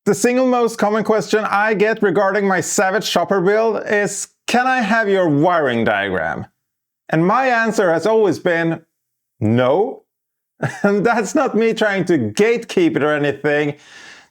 The single most common question I get regarding my Savage Chopper build is, can I have your wiring diagram? And my answer has always been, no. And that's not me trying to gatekeep it or anything.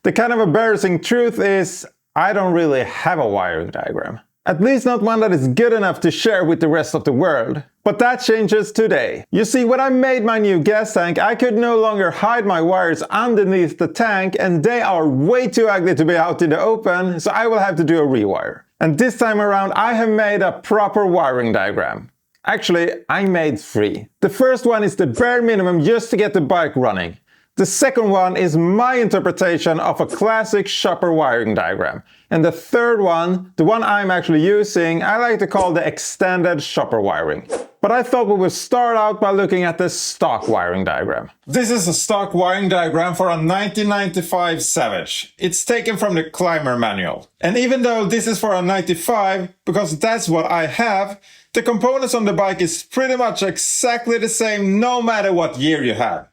The kind of embarrassing truth is, I don't really have a wiring diagram. At least not one that is good enough to share with the rest of the world. But that changes today. You see, when I made my new gas tank, I could no longer hide my wires underneath the tank, and they are way too ugly to be out in the open, so I will have to do a rewire. And this time around, I have made a proper wiring diagram. Actually, I made 3. The first one is the bare minimum just to get the bike running. The second one is my interpretation of a classic chopper wiring diagram. And the third one, the one I'm actually using, I like to call the extended chopper wiring. But I thought we would start out by looking at the stock wiring diagram. This is a stock wiring diagram for a 1995 Savage. It's taken from the Climber manual. And even though this is for a 95, because that's what I have, the components on the bike is pretty much exactly the same no matter what year you have.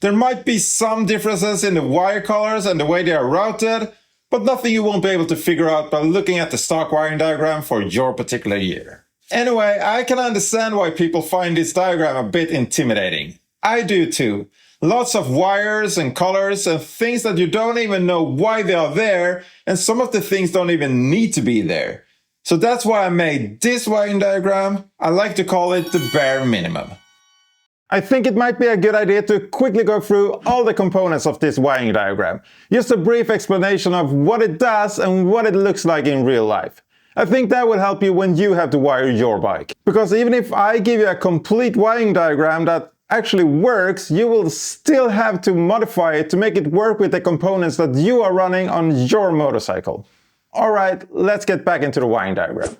There might be some differences in the wire colors and the way they are routed, but nothing you won't be able to figure out by looking at the stock wiring diagram for your particular year. Anyway, I can understand why people find this diagram a bit intimidating. I do too. Lots of wires and colors and things that you don't even know why they are there, and some of the things don't even need to be there. So that's why I made this wiring diagram. I like to call it the bare minimum. I think it might be a good idea to quickly go through all the components of this wiring diagram. Just a brief explanation of what it does and what it looks like in real life. I think that will help you when you have to wire your bike. Because even if I give you a complete wiring diagram that actually works, you will still have to modify it to make it work with the components that you are running on your motorcycle. Alright, let's get back into the wiring diagram.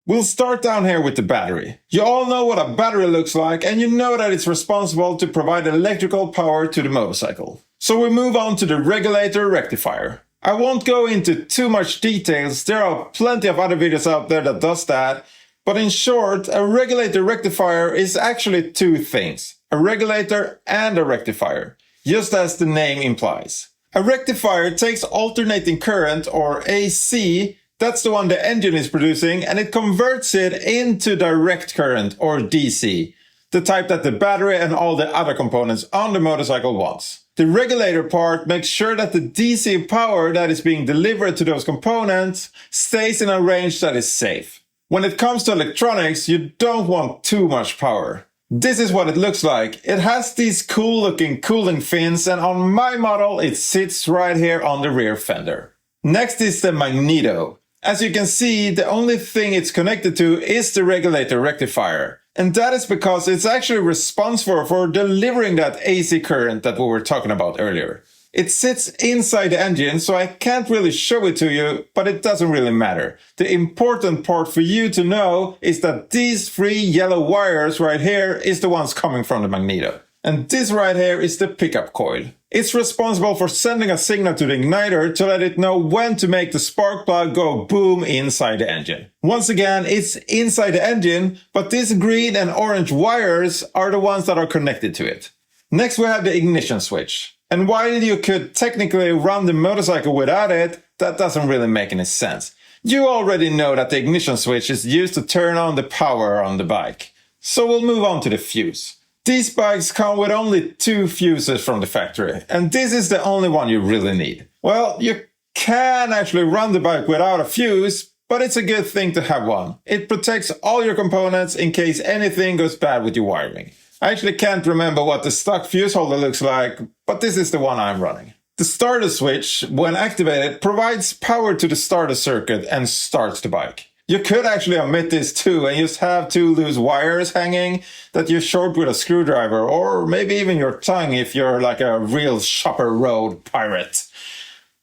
We'll start down here with the battery. You all know what a battery looks like, and you know that it's responsible to provide electrical power to the motorcycle. So we move on to the regulator rectifier. I won't go into too much details, there are plenty of other videos out there that does that, but in short, a regulator rectifier is actually 2 things, a regulator and a rectifier, just as the name implies. A rectifier takes alternating current, or AC, that's the one the engine is producing, and it converts it into direct current, or DC, the type that the battery and all the other components on the motorcycle wants. The regulator part makes sure that the DC power that is being delivered to those components stays in a range that is safe. When it comes to electronics, you don't want too much power. This is what it looks like. It has these cool looking cooling fins, and on my model it sits right here on the rear fender. Next is the Magneto. As you can see, the only thing it's connected to is the regulator rectifier. And that is because it's actually responsible for delivering that AC current that we were talking about earlier. It sits inside the engine, so I can't really show it to you, but it doesn't really matter. The important part for you to know is that these 3 yellow wires right here is the ones coming from the Magneto. And this right here is the pickup coil. It's responsible for sending a signal to the igniter to let it know when to make the spark plug go boom inside the engine. Once again, it's inside the engine, but these green and orange wires are the ones that are connected to it. Next we have the ignition switch. And while you could technically run the motorcycle without it, that doesn't really make any sense. You already know that the ignition switch is used to turn on the power on the bike. So we'll move on to the fuse. These bikes come with only 2 fuses from the factory, and this is the only one you really need. Well, you can actually run the bike without a fuse, but it's a good thing to have one. It protects all your components in case anything goes bad with your wiring. I actually can't remember what the stock fuse holder looks like, but this is the one I'm running. The starter switch, when activated, provides power to the starter circuit and starts the bike. You could actually omit this too and just have 2 loose wires hanging that you short with a screwdriver, or maybe even your tongue if you're like a real chopper road pirate.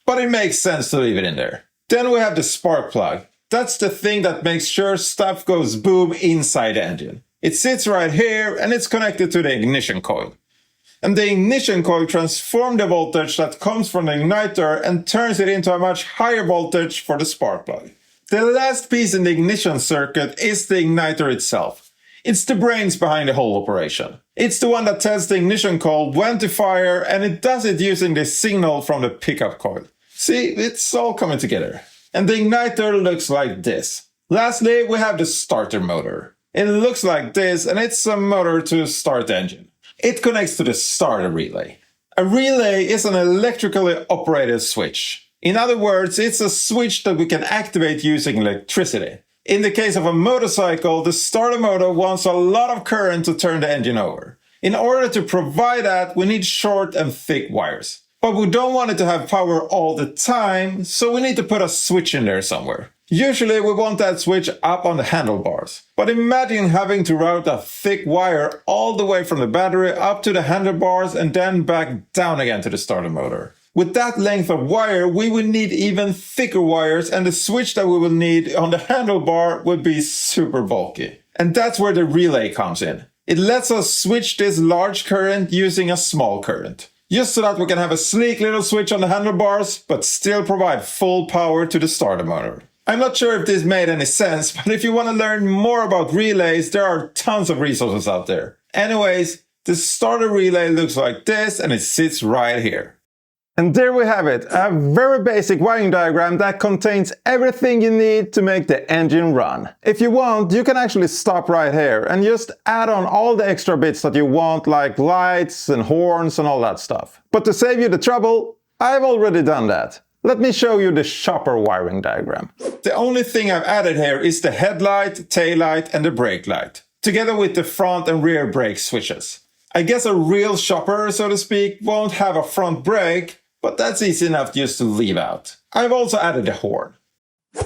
But it makes sense to leave it in there. Then we have the spark plug. That's the thing that makes sure stuff goes boom inside the engine. It sits right here and it's connected to the ignition coil. And the ignition coil transforms the voltage that comes from the igniter and turns it into a much higher voltage for the spark plug. The last piece in the ignition circuit is the igniter itself. It's the brains behind the whole operation. It's the one that tells the ignition coil when to fire, and it does it using the signal from the pickup coil. See, it's all coming together. And the igniter looks like this. Lastly, we have the starter motor. It looks like this, and it's a motor to start the engine. It connects to the starter relay. A relay is an electrically operated switch. In other words, it's a switch that we can activate using electricity. In the case of a motorcycle, the starter motor wants a lot of current to turn the engine over. In order to provide that, we need short and thick wires. But we don't want it to have power all the time, so we need to put a switch in there somewhere. Usually we want that switch up on the handlebars. But imagine having to route a thick wire all the way from the battery up to the handlebars and then back down again to the starter motor. With that length of wire, we will need even thicker wires, and the switch that we will need on the handlebar would be super bulky. And that's where the relay comes in. It lets us switch this large current using a small current. Just so that we can have a sleek little switch on the handlebars, but still provide full power to the starter motor. I'm not sure if this made any sense, but if you want to learn more about relays, there are tons of resources out there. Anyways, the starter relay looks like this, and it sits right here. And there we have it, a very basic wiring diagram that contains everything you need to make the engine run. If you want, you can actually stop right here and just add on all the extra bits that you want, like lights and horns and all that stuff. But to save you the trouble, I've already done that. Let me show you the chopper wiring diagram. The only thing I've added here is the headlight, tail light and the brake light, together with the front and rear brake switches. I guess a real chopper, so to speak, won't have a front brake, but that's easy enough just to leave out. I've also added a horn.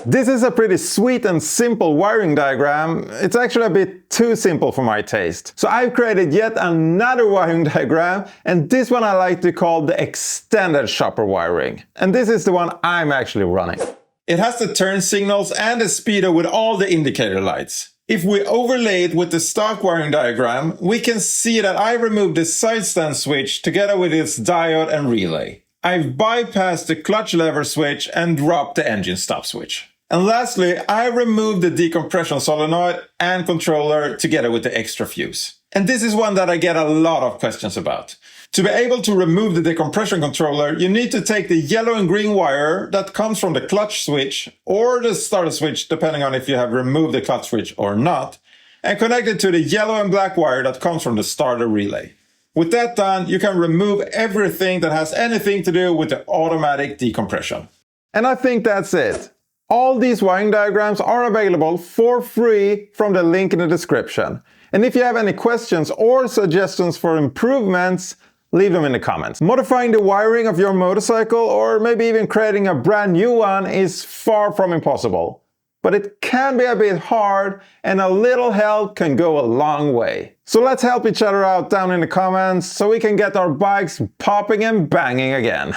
This is a pretty sweet and simple wiring diagram. It's actually a bit too simple for my taste. So I've created yet another wiring diagram, and this one I like to call the extended chopper wiring. And this is the one I'm actually running. It has the turn signals and the speedo with all the indicator lights. If we overlay it with the stock wiring diagram, we can see that I removed the side stand switch together with its diode and relay. I've bypassed the clutch lever switch and dropped the engine stop switch. And lastly, I removed the decompression solenoid and controller together with the extra fuse. And this is one that I get a lot of questions about. To be able to remove the decompression controller, you need to take the yellow and green wire that comes from the clutch switch or the starter switch, depending on if you have removed the clutch switch or not, and connect it to the yellow and black wire that comes from the starter relay. With that done, you can remove everything that has anything to do with the automatic decompression. And I think that's it. All these wiring diagrams are available for free from the link in the description. And if you have any questions or suggestions for improvements, leave them in the comments. Modifying the wiring of your motorcycle or maybe even creating a brand new one is far from impossible. But it can be a bit hard, and a little help can go a long way. So let's help each other out down in the comments so we can get our bikes popping and banging again.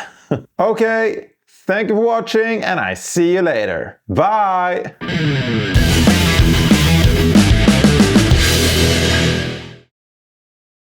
Okay, thank you for watching, and I see you later. Bye!